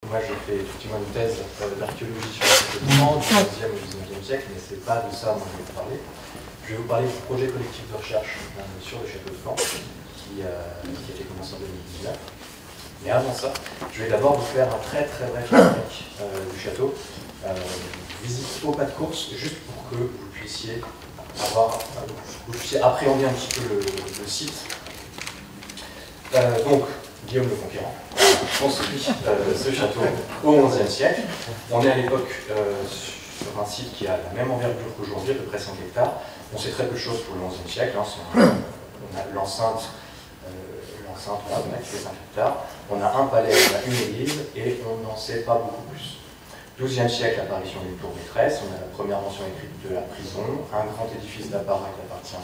moi j'ai fait effectivement une thèse d'archéologie sur le château de Caen, du 15e au 19e siècle, mais c'est pas de ça dont je vais vous parler. Je vais vous parler du projet collectif de recherche sur le château de Caen, qui a été commencé en 2019. Mais avant ça, je vais d'abord vous faire un très bref historique du château. Visite au pas de course, juste pour que vous puissiez appréhender un petit peu le site. Donc, Guillaume le Conquérant construit ce château au XIe siècle. On est à l'époque sur un site qui a la même envergure qu'aujourd'hui, à peu près 5 hectares. On sait très peu de choses pour le XIe siècle. Hein. On a l'enceinte, voilà, qui fait 5 hectares. On a un palais, on a une église, et on n'en sait pas beaucoup plus. 12e siècle, apparition d'une tour maîtresse. On a la première mention écrite de la prison, un grand édifice d'apparat qui appartient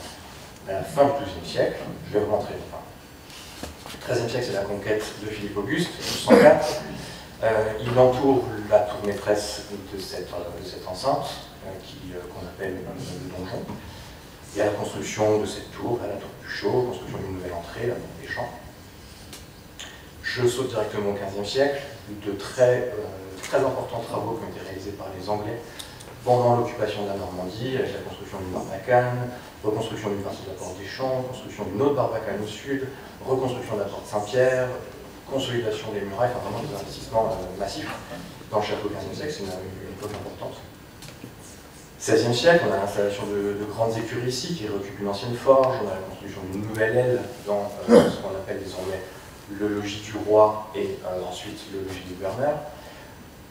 à la fin du 12e siècle. Je vais vous montrer. 13e siècle, c'est la conquête de Philippe Auguste, 1204. Il entoure la tour maîtresse de cette enceinte, qu'on appelle le donjon. Il y a la construction de cette tour, la tour Puchot, construction d'une nouvelle entrée, la tour des Champs. Je saute directement au 15e siècle, de très importants travaux qui ont été réalisés par les Anglais pendant l'occupation de la Normandie, avec la construction d'une barbacane, reconstruction d'une partie de la porte des Champs, construction d'une autre barbacane au sud, reconstruction de la porte Saint-Pierre, consolidation des murailles, enfin vraiment des investissements massifs dans le château 15e siècle, c'est une époque importante. 16e siècle, on a l'installation de grandes écuries ici qui réoccupent une ancienne forge, on a la construction d'une nouvelle aile dans ce qu'on appelle désormais le logis du roi et ensuite le logis du gouverneur.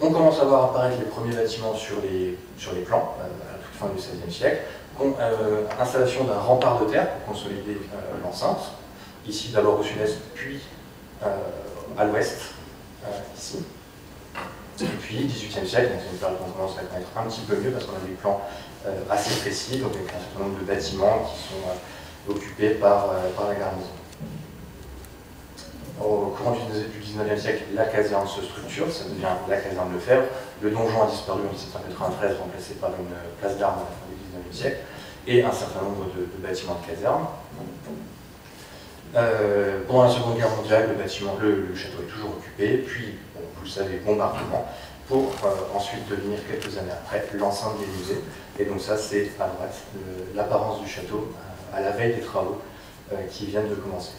On commence à voir apparaître les premiers bâtiments sur les plans à la toute fin du XVIe siècle. Installation d'un rempart de terre pour consolider l'enceinte, ici d'abord au sud-est, puis à l'ouest, ici. Et puis 18e siècle, donc c'est une période qu'on commence à connaître un petit peu mieux parce qu'on a des plans assez précis, donc avec un certain nombre de bâtiments qui sont occupés par la garnison. Au courant du 19e siècle, la caserne se structure, ça devient la caserne Lefebvre. Le donjon a disparu en 1793, remplacé par une place d'armes à la fin du 19e siècle, et un certain nombre de bâtiments de caserne. Pendant la Seconde Guerre mondiale, le château est toujours occupé, puis, vous le savez, bombardement, pour ensuite devenir, quelques années après, l'enceinte des musées. Et donc ça, c'est à droite, l'apparence du château à la veille des travaux qui viennent de commencer.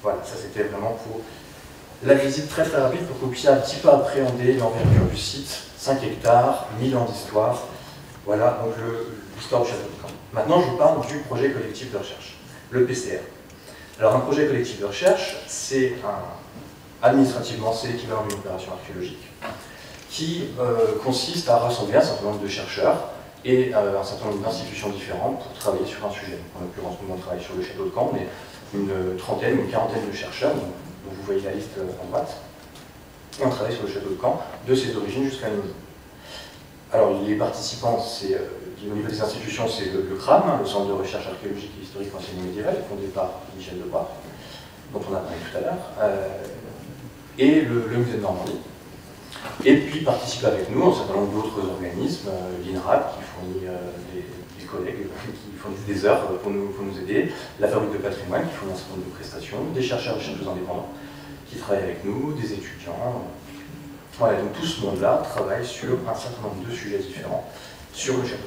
Voilà, ça c'était vraiment pour la visite très rapide pour que vous puissiez un petit peu appréhender l'envergure du site, 5 hectares, 1000 ans d'histoire. Voilà donc l'histoire du château de Caen. Maintenant, je vous parle du projet collectif de recherche, le PCR. Alors, un projet collectif de recherche, c'est administrativement, c'est l'équivalent d'une opération archéologique qui consiste à rassembler un certain nombre de chercheurs et un certain nombre d'institutions différentes pour travailler sur un sujet. En l'occurrence, nous, on travaille sur le château de Caen, mais une trentaine, une quarantaine de chercheurs, dont vous voyez la liste en droite. On travaille sur le château de Caen, de ses origines jusqu'à nos jours. Alors, les participants, au niveau des institutions, c'est le CRAM, le Centre de recherche archéologique et historique ancienne et médiévale, fondé par Michel Debrah, dont on a parlé tout à l'heure, et le musée de Normandie. Et puis participent avec nous un certain nombre d'autres organismes, l'INRAP, qui fournit des collègues qui fournissent des heures pour nous aider, la Fabrique de patrimoine qui fournit un certain nombre de prestations, des chercheurs et chercheuses indépendants qui travaillent avec nous, des étudiants. Voilà, donc tout ce monde-là travaille sur un certain nombre de sujets différents sur le château.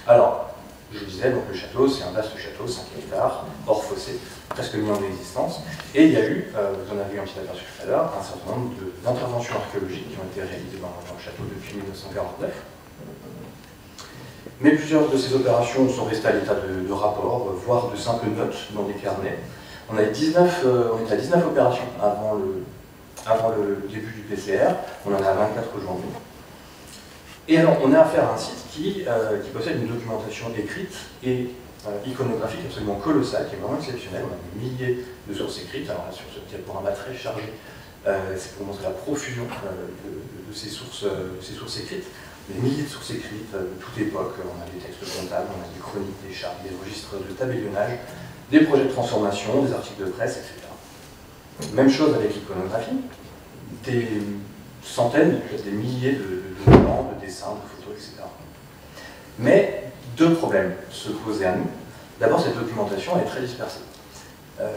Alors, je vous disais, donc le château, c'est un vaste château, 5 hectares, hors fossé, presque 1000 ans d'existence, et il y a eu, vous en avez eu un petit aperçu tout à l'heure, un certain nombre d'interventions archéologiques qui ont été réalisées dans le château depuis 1949. Mais plusieurs de ces opérations sont restées à l'état de rapport, voire de simples notes dans des carnets. On était à 19 opérations avant le début du PCR, on en a 24 aujourd'hui. Et alors, on a affaire à un site qui possède une documentation écrite et iconographique absolument colossale, qui est vraiment exceptionnelle. On a des milliers de sources écrites. Alors là, sur ce diaporama très chargé, c'est pour montrer la profusion de ces sources écrites. Des milliers de sources écrites de toute époque. On a des textes comptables, on a des chroniques, des chartes, des registres de tabellionnage, des projets de transformation, des articles de presse, etc. Même chose avec l'iconographie. Des centaines, des milliers de plans, de dessins, de photos, etc. Mais deux problèmes se posaient à nous. D'abord, cette documentation est très dispersée.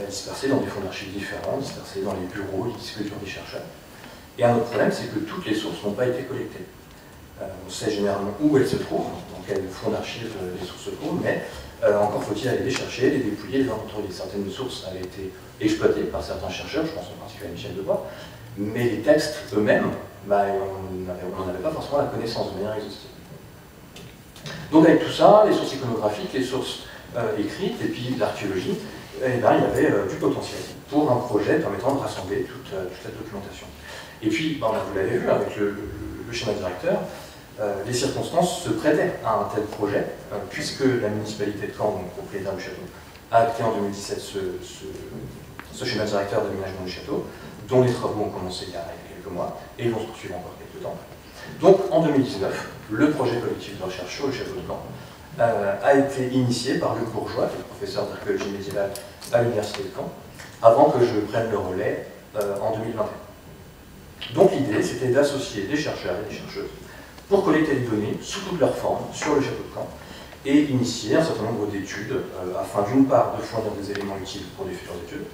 Dispersée dans des fonds d'archives différents, dispersée dans les bureaux, les disques durs des chercheurs. Et un autre problème, c'est que toutes les sources n'ont pas été collectées. On sait généralement où elles se trouvent, dans quel fonds d'archives les sources se trouvent, mais encore faut-il aller les chercher, les dépouiller, les inventorier. Certaines sources avaient été exploitées par certains chercheurs, je pense en particulier à Michel Debois, mais les textes eux-mêmes, on n'avait pas forcément la connaissance de manière exhaustive. Donc avec tout ça, les sources iconographiques, les sources écrites, et puis l'archéologie, il y avait du potentiel pour un projet permettant de rassembler toute la documentation. Et puis, vous l'avez vu avec le schéma directeur, les circonstances se prêtaient à un tel projet, puisque la municipalité de Caen, donc propriétaire du château, a acté en 2017 ce schéma directeur d'aménagement du château, dont les travaux ont commencé il y a quelques mois, et ils vont se poursuivre encore quelques temps. Donc en 2019, le projet collectif de recherche sur le château de Caen a été initié par Luc Bourgeois, qui est professeur d'archéologie médiévale à l'Université de Caen, avant que je prenne le relais en 2021. Donc l'idée, c'était d'associer des chercheurs et des chercheuses pour collecter des données sous toutes leurs formes sur le château de Caen et initier un certain nombre d'études afin d'une part de fournir des éléments utiles pour des futures études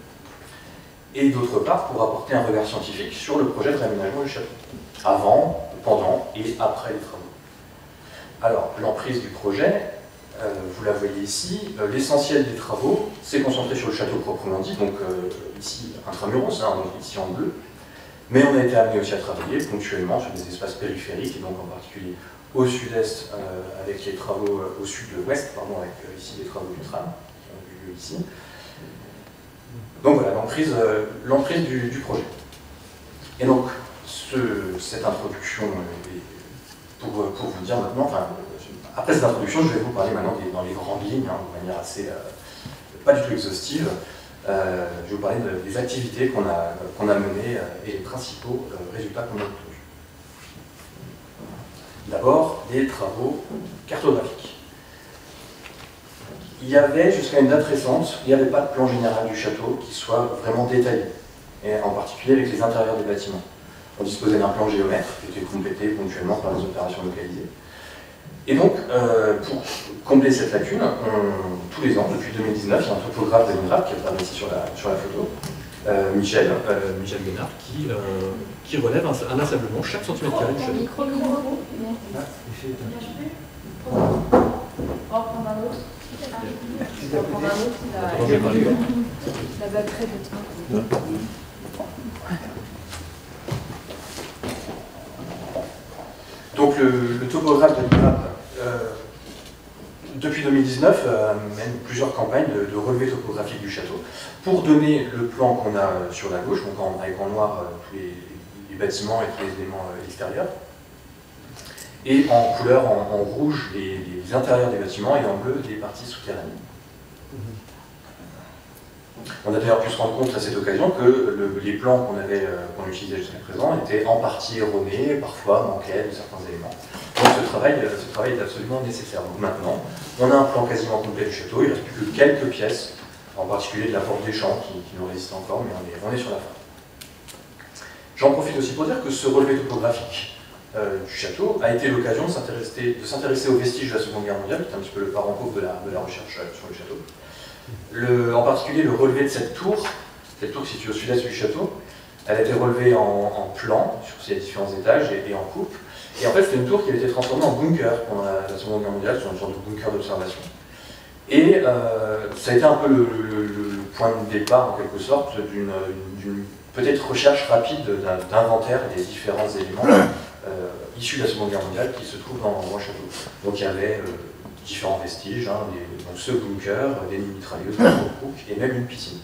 et d'autre part pour apporter un regard scientifique sur le projet de réaménagement du château, avant, pendant et après les travaux. Alors, l'emprise du projet, vous la voyez ici, l'essentiel des travaux s'est concentré sur le château proprement dit, donc ici intramuros, donc ici en bleu, mais on a été amené aussi à travailler ponctuellement sur des espaces périphériques, et donc en particulier au sud-est, avec les travaux au sud-ouest, pardon, avec ici les travaux du tram, qui ont eu lieu ici. Donc voilà, l'emprise du projet. Et donc, cette introduction, pour vous dire maintenant, après cette introduction, je vais vous parler maintenant dans les grandes lignes, de manière assez, pas du tout exhaustive. Je vais vous parler des activités qu'on a menées et les principaux résultats qu'on a obtenus. D'abord, des travaux cartographiques. Il y avait, jusqu'à une date récente, il n'y avait pas de plan général du château qui soit vraiment détaillé, et en particulier avec les intérieurs des bâtiments. On disposait d'un plan géomètre qui était complété ponctuellement par les opérations localisées. Et donc, pour combler cette lacune, tous les ans, depuis 2019, il y a un topographe de l'INRAP qui apparaît ici sur la photo, Michel Guénard, qui relève un assablement chaque centimètre carré du château. On va prendre un autre. On va prendre un autre, la batterie de temps. Donc le topographe de l'INRAP, depuis 2019, mène plusieurs campagnes de relevé topographique du château pour donner le plan qu'on a sur la gauche, donc avec en noir tous les bâtiments et tous les éléments extérieurs, et en couleur, en rouge, les intérieurs des bâtiments, et en bleu, les parties souterraines. On a d'ailleurs pu se rendre compte à cette occasion que les plans qu'on utilisait jusqu'à présent étaient en partie erronés, parfois manquaient de certains éléments. Donc ce travail est absolument nécessaire. Donc maintenant, on a un plan quasiment complet du château, il ne reste plus que quelques pièces, en particulier de la porte des champs qui nous résistent encore, mais on est sur la fin. J'en profite aussi pour dire que ce relevé topographique du château a été l'occasion de s'intéresser aux vestiges de la Seconde Guerre mondiale, qui est un petit peu le parent pauvre de la recherche sur le château. En particulier le relevé de cette tour située au sud-est du château, elle a été relevée en plan sur ses différents étages et en coupe. Et en fait, c'était une tour qui avait été transformée en bunker pendant la Seconde Guerre mondiale, sur une sorte de bunker d'observation. Et ça a été un peu le point de départ, en quelque sorte, d'une peut-être recherche rapide d'inventaire des différents éléments issus de la Seconde Guerre mondiale qui se trouvent dans le château. Donc il y avait différents vestiges, donc ce bunker, des mitrailleuses, et même une piscine.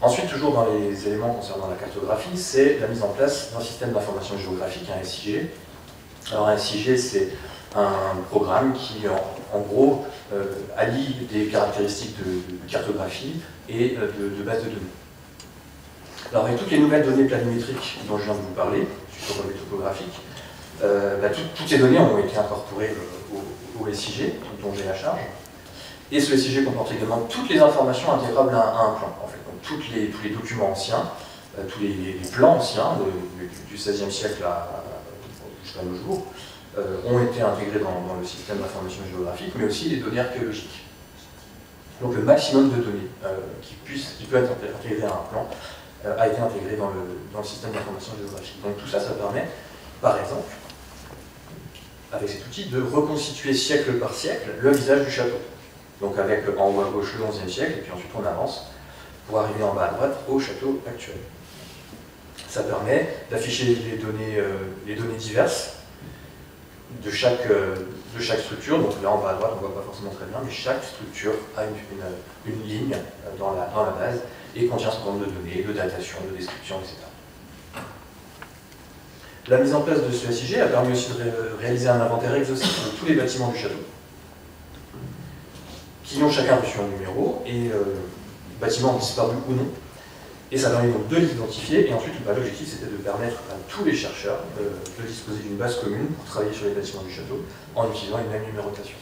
Ensuite, toujours dans les éléments concernant la cartographie, c'est la mise en place d'un système d'information géographique, un SIG. Alors un SIG, c'est un programme qui, en gros, allie des caractéristiques de cartographie et de base de données. Alors avec toutes les nouvelles données planimétriques dont je viens de vous parler, suite au relevé topographique, toutes ces données ont été incorporées au SIG, dont j'ai la charge. Et ce SIG comporte également toutes les informations intégrables à un plan. En fait. Donc, tous les documents anciens, tous les plans anciens du XVIe siècle jusqu'à nos jours, ont été intégrés dans le système d'information géographique, mais aussi les données archéologiques. Donc le maximum de données qui peut être intégré à un plan a été intégré dans le système d'information géographique. Donc tout ça, ça permet, par exemple, avec cet outil, de reconstituer siècle par siècle le visage du château. Donc avec en haut à gauche le XIe siècle, et puis ensuite on avance pour arriver en bas à droite au château actuel. Ça permet d'afficher les données diverses de chaque structure. Donc là en bas à droite on ne voit pas forcément très bien, mais chaque structure a une ligne dans la base et contient un certain nombre de données, de datation, de description, etc. La mise en place de ce SIG a permis aussi de réaliser un inventaire exhaustif de tous les bâtiments du château, qui ont chacun reçu un numéro, et bâtiments disparus ou non. Et ça permet donc de les identifier, et ensuite l'objectif c'était de permettre à tous les chercheurs de disposer d'une base commune pour travailler sur les bâtiments du château en utilisant une même numérotation.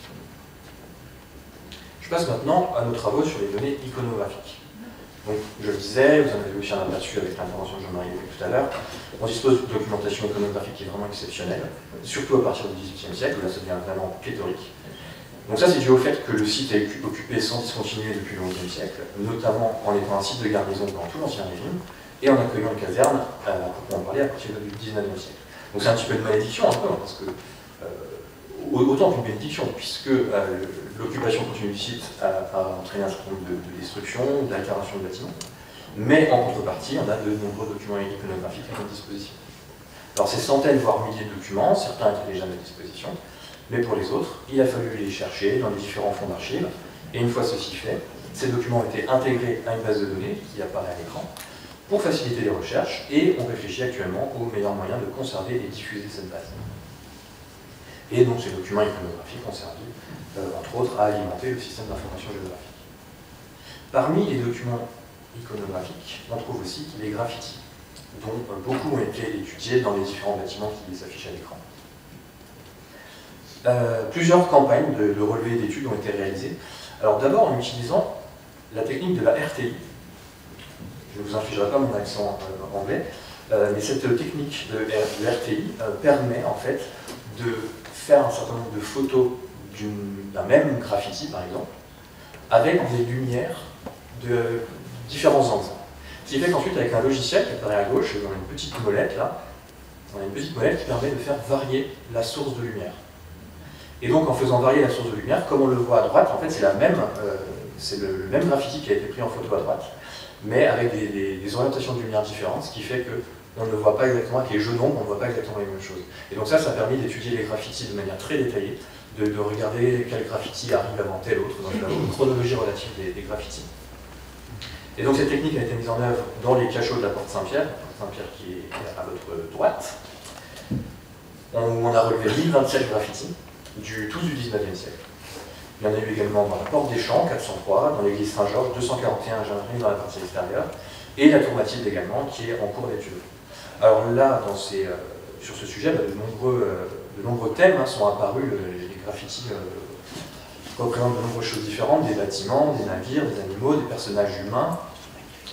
Je passe maintenant à nos travaux sur les données iconographiques. Donc, je le disais, vous en avez aussi un aperçu avec l'intervention de Jean-Marie tout à l'heure, on dispose d'une documentation iconographique qui est vraiment exceptionnelle, surtout à partir du XVIIIe siècle, où là ça devient vraiment pléthorique. Donc ça c'est dû au fait que le site est occupé sans discontinuer depuis le XIe siècle, notamment en étant un site de garnison dans tout l'Ancien Régime, et en accueillant une caserne, à proprement parler, à partir du XIXe siècle. Donc c'est un petit peu une malédiction un peu, parce que autant qu'une bénédiction, puisque l'occupation continue du site a entraîné un certain nombre de destructions, d'altérations de bâtiments, mais en contrepartie, on a de nombreux documents iconographiques à notre disposition. Alors ces centaines, voire milliers de documents, certains étaient déjà à notre disposition, mais pour les autres, il a fallu les chercher dans les différents fonds d'archives, et une fois ceci fait, ces documents ont été intégrés à une base de données qui apparaît à l'écran, pour faciliter les recherches, et on réfléchit actuellement aux meilleurs moyens de conserver et diffuser cette base. Et donc ces documents iconographiques ont servi, entre autres, à alimenter le système d'information géographique. Parmi les documents iconographiques, on trouve aussi les graffitis, dont beaucoup ont été étudiés dans les différents bâtiments qui s'affichent à l'écran. Plusieurs campagnes de relevés d'études ont été réalisées. Alors d'abord en utilisant la technique de la RTI. Je ne vous infligerai pas mon accent anglais, mais cette technique de RTI permet en fait de faire un certain nombre de photos d'un même graffiti, par exemple, avec des lumières de différents angles. Ce qui fait qu'ensuite, avec un logiciel qui apparaît à gauche, on a une petite molette là, on a une petite molette qui permet de faire varier la source de lumière. Et donc, en faisant varier la source de lumière, comme on le voit à droite, en fait, c'est le même graffiti qui a été pris en photo à droite, mais avec des orientations de lumière différentes, ce qui fait que on ne voit pas exactement, avec les jeux d'ombre, on ne voit pas exactement les mêmes choses. Et donc ça a permis d'étudier les graffitis de manière très détaillée, de regarder quel graffiti arrive avant tel autre, dans une chronologie relative des graffitis. Et donc cette technique a été mise en œuvre dans les cachots de la porte Saint-Pierre qui est à votre droite. On a relevé 1027 graffitis, tous du 19e siècle. Il y en a eu également dans la porte des Champs, 403, dans l'église Saint-Georges, 241 dans la partie extérieure, et la tour Mathilde également, qui est en cours d'étude. Alors là, sur ce sujet, de nombreux thèmes sont apparus. Les graffitis représentent de nombreuses choses différentes, des bâtiments, des navires, des animaux, des personnages humains,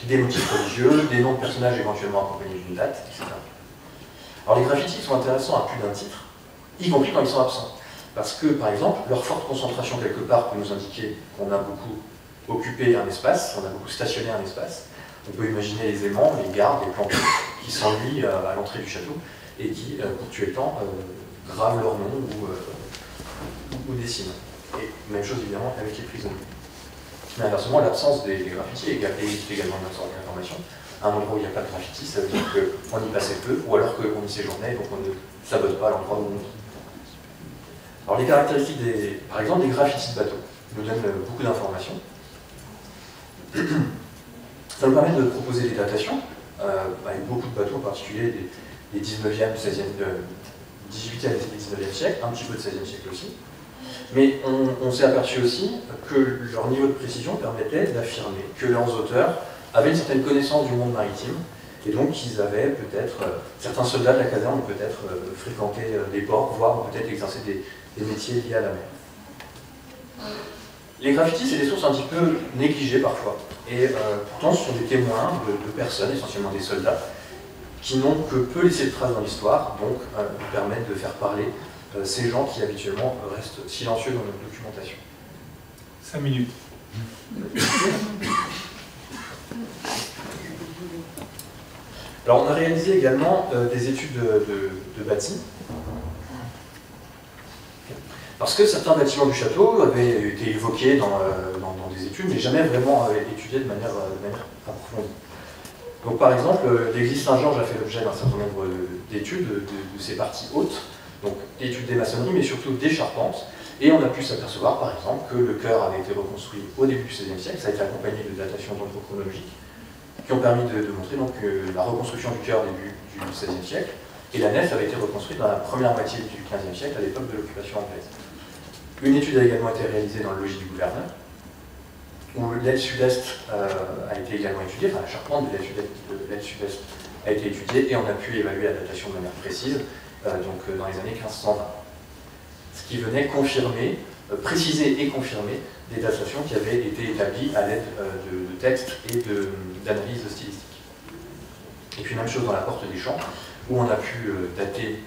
des motifs religieux, des noms de personnages éventuellement accompagnés d'une date, etc. Alors les graffitis sont intéressants à plus d'un titre, y compris quand ils sont absents. Parce que, par exemple, leur forte concentration quelque part peut nous indiquer qu'on a beaucoup occupé un espace, on a beaucoup stationné un espace. On peut imaginer aisément les gardes, les planqués qui s'ennuient à l'entrée du château et qui, pour tuer le temps, gravent leur nom ou dessinent. Et même chose évidemment avec les prisonniers. Mais inversement, l'absence des graffitis est également une absence d'information. À un endroit où il n'y a pas de graffiti, ça veut dire qu'on y passait peu, ou alors qu'on y séjournait, donc on ne sabote pas l'endroit où on vit. Alors les caractéristiques, par exemple, des graffitis de bateaux nous donnent beaucoup d'informations. Ça nous permet de proposer des datations, avec beaucoup de bateaux, en particulier des 19e, 18e et 19e siècle, un petit peu de 16e siècle aussi. Mais on s'est aperçu aussi que leur niveau de précision permettait d'affirmer que leurs auteurs avaient une certaine connaissance du monde maritime, et donc qu'ils avaient peut-être, certains soldats de la caserne ont peut-être fréquenté des ports, voire peut-être exercé des métiers liés à la mer. Les graffitis, c'est des sources un petit peu négligées parfois, et pourtant ce sont des témoins de personnes, essentiellement des soldats, qui n'ont que peu laissé de traces dans l'histoire, donc permettent de faire parler ces gens qui habituellement restent silencieux dans notre documentation. 5 minutes. Alors on a réalisé également des études de bâti, parce que certains bâtiments du château avaient été évoqués dans des études, mais jamais vraiment étudiés de manière approfondie. Donc par exemple, l'église Saint-Georges a fait l'objet d'un certain nombre d'études de ses parties hautes, donc études des maçonneries, mais surtout des charpentes, et on a pu s'apercevoir par exemple que le chœur avait été reconstruit au début du XVIe siècle, ça a été accompagné de datations dendrochronologiques, qui ont permis de montrer donc, la reconstruction du chœur début du XVIe siècle, et la nef avait été reconstruite dans la première moitié du XVe siècle, à l'époque de l'occupation anglaise. Une étude a également été réalisée dans le logis du gouverneur, où l'aile sud-est a été également étudiée, enfin la charpente de l'aile sud-est a été étudiée, et on a pu évaluer la datation de manière précise, donc dans les années 1520. Ce qui venait confirmer, préciser et confirmer des datations qui avaient été établies à l'aide de textes et d'analyses stylistiques. Et puis même chose dans la porte des champs, où on a pu dater,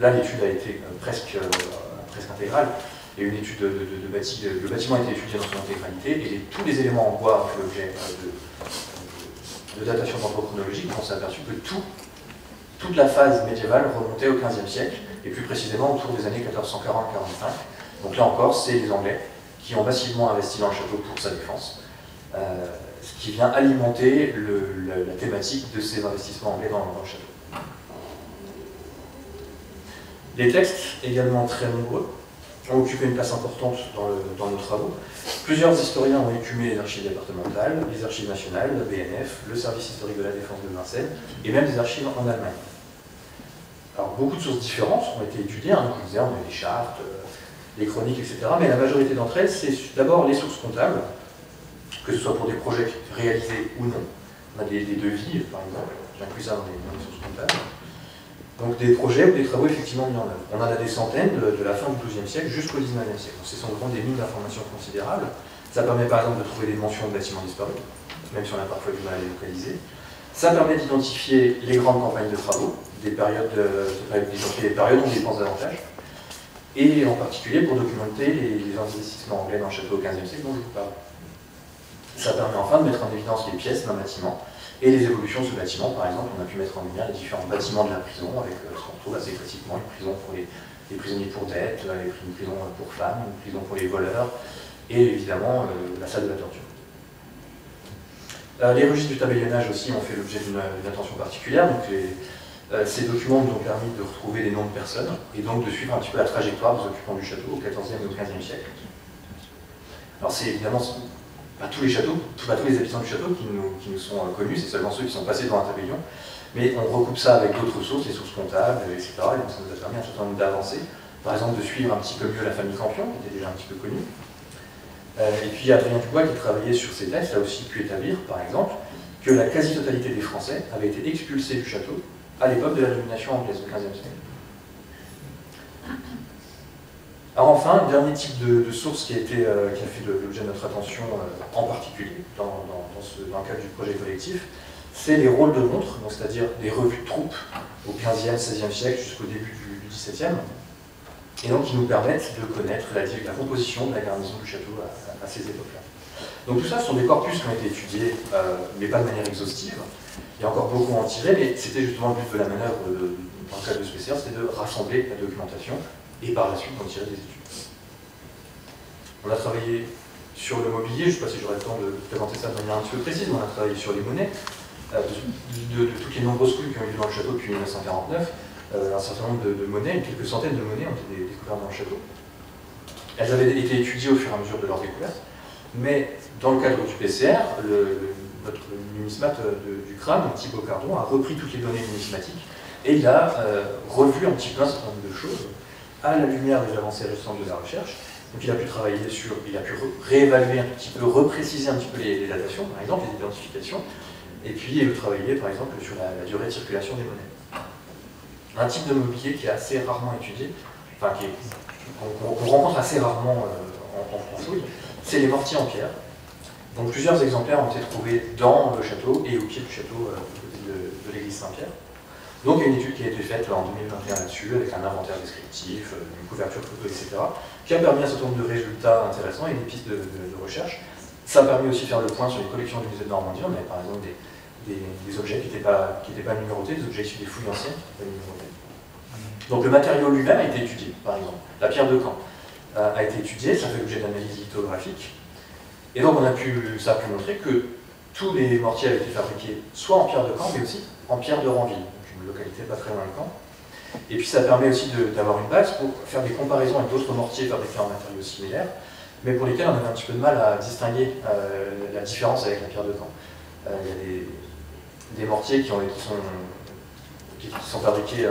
là l'étude a été presque intégrale, et une étude de bâti, le bâtiment a été étudié dans son intégralité, et tous les éléments en bois ont fait l'objet de datation dendrochronologique. On s'est aperçu que toute la phase médiévale remontait au XVe siècle, et plus précisément autour des années 1440-45. Donc là encore, c'est les Anglais qui ont massivement investi dans le château pour sa défense, ce qui vient alimenter la thématique de ces investissements anglais dans le château. Les textes, également très nombreux, ont occupé une place importante dans nos travaux. Plusieurs historiens ont écumé les archives départementales, les archives nationales, la BNF, le service historique de la défense de Vincennes, et même des archives en Allemagne. Alors beaucoup de sources différentes ont été étudiées, hein, je vous disais, on a des chartes, des chroniques, etc. Mais la majorité d'entre elles, c'est d'abord les sources comptables, que ce soit pour des projets réalisés ou non. On a des devis, par exemple, j'inclus ça dans les sources comptables. Donc des projets ou des travaux effectivement mis en œuvre. On en a des centaines de la fin du XIIe siècle jusqu'au XIXe siècle. Donc, ce sont vraiment des mines d'informations considérables. Ça permet par exemple de trouver des mentions de bâtiments disparus, même si on a parfois du mal à les localiser. Ça permet d'identifier les grandes campagnes de travaux, des périodes où on dépense davantage, et en particulier pour documenter les investissements anglais dans le château au XVe siècle dont je vous parle. Ça permet enfin de mettre en évidence les pièces d'un bâtiment et les évolutions de ce bâtiment. Par exemple, on a pu mettre en lumière les différents bâtiments de la prison, avec ce qu'on trouve assez classiquement, une prison pour les prisonniers pour dette, une prison pour femmes, une prison pour les voleurs, et évidemment la salle de la torture. Les registres du tabellionnage aussi ont fait l'objet d'une attention particulière. Donc ces documents nous ont permis de retrouver des noms de personnes, et donc de suivre un petit peu la trajectoire des occupants du château au XIVe et au XVe siècle. Alors c'est évidemment pas tous les châteaux, pas tous les habitants du château qui nous sont connus, c'est seulement ceux qui sont passés devant un tabellion, mais on recoupe ça avec d'autres sources, les sources comptables, etc. Et donc ça nous a permis un certain nombre d'avancer. Par exemple, de suivre un petit peu mieux la famille Campion, qui était déjà un petit peu connue. Et puis Adrien Dubois, qui travaillait sur ces textes, a aussi pu établir, par exemple, que la quasi-totalité des Français avaient été expulsés du château à l'époque de la domination anglaise au XVe siècle. Alors enfin, dernier type de source qui a fait l'objet de notre attention en particulier dans le cadre du projet collectif, c'est les rôles de montre, c'est-à-dire des revues de troupes au XVe, XVIe siècle jusqu'au début du XVIIe, et donc qui nous permettent de connaître la composition de la garnison du château à ces époques-là. Donc tout ça, ce sont des corpus qui ont été étudiés, mais pas de manière exhaustive. Il y a encore beaucoup à en tirer, mais c'était justement le but de la manœuvre dans le cadre de ce PCR, c'était de rassembler la documentation et par la suite d'en tirer des études. On a travaillé sur le mobilier, je ne sais pas si j'aurai le temps de présenter ça de manière un petit peu précise, mais on a travaillé sur les monnaies, de toutes les nombreuses fouilles qui ont eu lieu dans le château depuis 1949, un certain nombre de monnaies, quelques centaines de monnaies ont été découvertes dans le château. Elles avaient été étudiées au fur et à mesure de leur découverte, mais dans le cadre du PCR, notre numismate du crâne, Thibaut Cardon, a repris toutes les données numismatiques et il a revu un petit peu un certain nombre de choses à la lumière des avancées récentes de la recherche. Donc il a pu travailler sur, il a pu réévaluer un petit peu, repréciser un petit peu les datations, par exemple, les identifications, et puis travailler par exemple sur la durée de circulation des monnaies. Un type de mobilier qui est assez rarement étudié, enfin qu'on rencontre assez rarement en fouille, c'est les mortiers en pierre. Donc plusieurs exemplaires ont été trouvés dans le château et au pied du château du côté de l'église Saint-Pierre. Donc il y a une étude qui a été faite en 2021 là-dessus, avec un inventaire descriptif, une couverture photo, etc., qui a permis un certain nombre de résultats intéressants et des pistes de recherche. Ça a permis aussi de faire le point sur les collections du musée de Normandie. On avait par exemple des objets qui n'étaient pas numérotés, des objets issus des fouilles anciennes qui n'étaient pas numérotés. Donc le matériau lui-même a été étudié, par exemple. La pierre de Caen a été étudiée, ça fait l'objet d'analyse lithographique. Et donc ça a pu montrer que tous les mortiers avaient été fabriqués soit en pierre de Caen, mais aussi en pierre de Ranville, donc une localité pas très loin de Caen. Et puis ça permet aussi d'avoir une base pour faire des comparaisons avec d'autres mortiers fabriqués en matériaux similaires, mais pour lesquels on avait un petit peu de mal à distinguer la différence avec la pierre de Caen. Il y a des mortiers qui sont fabriqués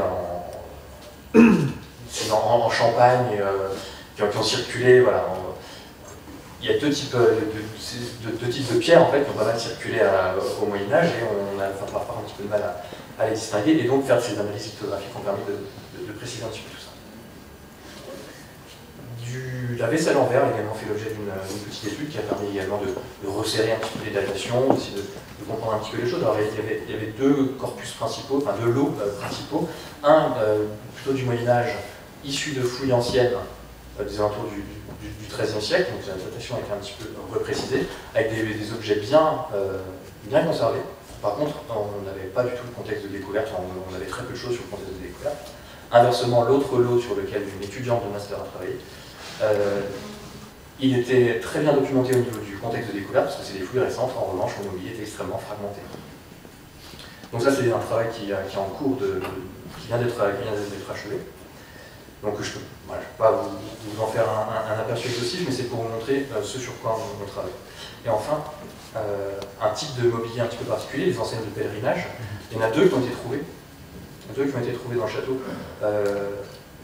en Champagne, qui ont circulé. Voilà, il y a deux types de pierres en fait, qui ont pas mal circulé au Moyen-Âge, et on a parfois un petit peu de mal à les distinguer, et donc faire ces analyses lithographiques ont permis de préciser un petit peu tout ça. La vaisselle en verre a également fait l'objet d'une petite étude qui a permis également de resserrer un petit peu les datations, d'essayer de comprendre un petit peu les choses. Alors il y avait deux corpus principaux, enfin deux lots principaux. Un plutôt du Moyen-Âge, issu de fouilles anciennes des alentours du XIIIe siècle, donc la datation a été un petit peu reprécisée, avec des objets bien conservés. Par contre, on n'avait pas du tout le contexte de découverte, on avait très peu de choses sur le contexte de découverte. Inversement, l'autre lot sur lequel une étudiante de master a travaillé, il était très bien documenté au niveau du contexte de découverte, parce que c'est des fouilles récentes. En revanche, le mobilier était extrêmement fragmenté. Donc ça, c'est un travail qui est en cours, qui vient d'être achevé. Donc je ne peux pas vous en faire un aperçu exhaustif, mais c'est pour vous montrer ce sur quoi on travaille. Et enfin, un type de mobilier un petit peu particulier, les enseignes de pèlerinage. Il y en a deux qui ont été trouvées. Deux qui ont été trouvées dans le château.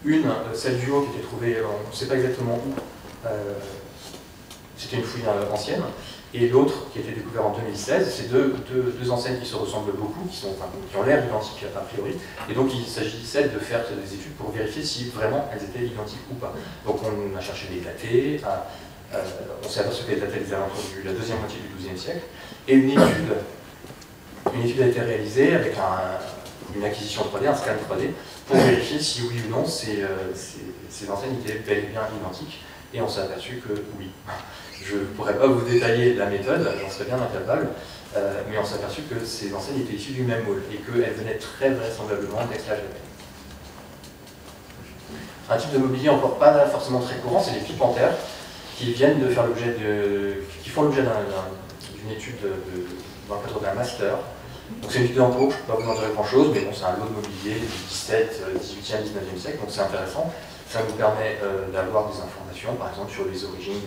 Une, celle du haut, qui était trouvée, on ne sait pas exactement où, c'était une fouille ancienne, et l'autre qui a été découverte en 2016, c'est deux enseignes qui se ressemblent beaucoup, qui ont l'air identiques a priori, et donc il s'agissait de faire des études pour vérifier si vraiment elles étaient identiques ou pas. Donc on a cherché les dater, on s'est aperçu qu'elles dataient des alentours de la deuxième moitié du XIIe siècle, et une étude a été réalisée avec une acquisition 3D, un scan 3D, pour vérifier si oui ou non ces enseignes étaient bel et bien identiques, et on s'est aperçu que oui. Je ne pourrais pas vous détailler la méthode, j'en serais bien incapable, mais on s'est aperçu que ces enseignes étaient issues du même moule, et qu'elles venaient très vraisemblablement d'Aix-la-Chapelle. Un type de mobilier encore pas forcément très courant, c'est les pipes en terre, qui font l'objet d'une étude dans le cadre d'un master. Donc c'est une étude en cours, je ne peux pas vous en dire grand chose, mais bon, c'est un lot de mobilier du 17, 18e, 19e siècle, donc c'est intéressant. Ça nous permet d'avoir des informations, par exemple, sur les origines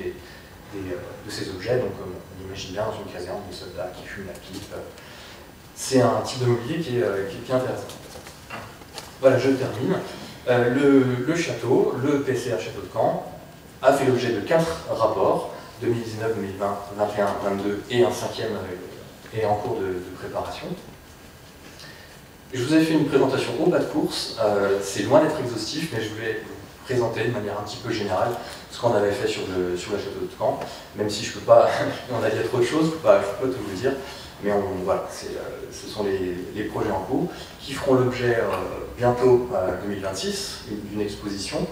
de ces objets. Donc on imagine bien dans une caserne des soldats qui fument la pipe. C'est un type de mobilier qui est bien intéressant. Voilà, je termine. Le château, le PCA Château de Caen, a fait l'objet de 4 rapports, 2019, 2020, 21, 22 et un 5e est en cours de préparation. Je vous ai fait une présentation au bas de course, c'est loin d'être exhaustif, mais je voulais vous présenter de manière un petit peu générale ce qu'on avait fait sur le château de Caen, même si je ne peux pas, on a dit trop de choses, je ne peux pas tout vous dire, mais voilà, ce sont les projets en cours qui feront l'objet bientôt, 2026, d'une exposition.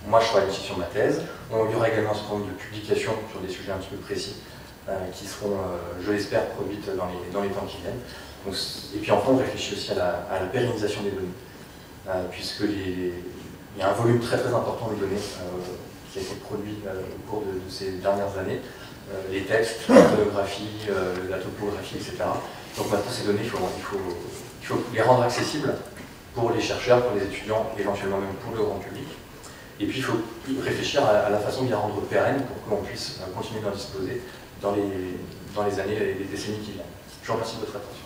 Moi, je travaille aussi sur ma thèse. Il y aura également un certain nombre de publications sur des sujets un petit peu précis qui seront, je l'espère, produites dans les temps qui viennent. Donc, et puis enfin, on réfléchit aussi à la pérennisation des données, puisqu'il y a un volume très très important de données qui a été produit au cours de ces dernières années. Les textes, la photographie, la topographie, etc. Donc maintenant, ces données, il faut les rendre accessibles pour les chercheurs, pour les étudiants, éventuellement même pour le grand public. Et puis il faut réfléchir à la façon de les rendre pérennes pour que l'on puisse continuer d'en disposer dans les années et les décennies qui viennent. Je vous remercie de votre attention.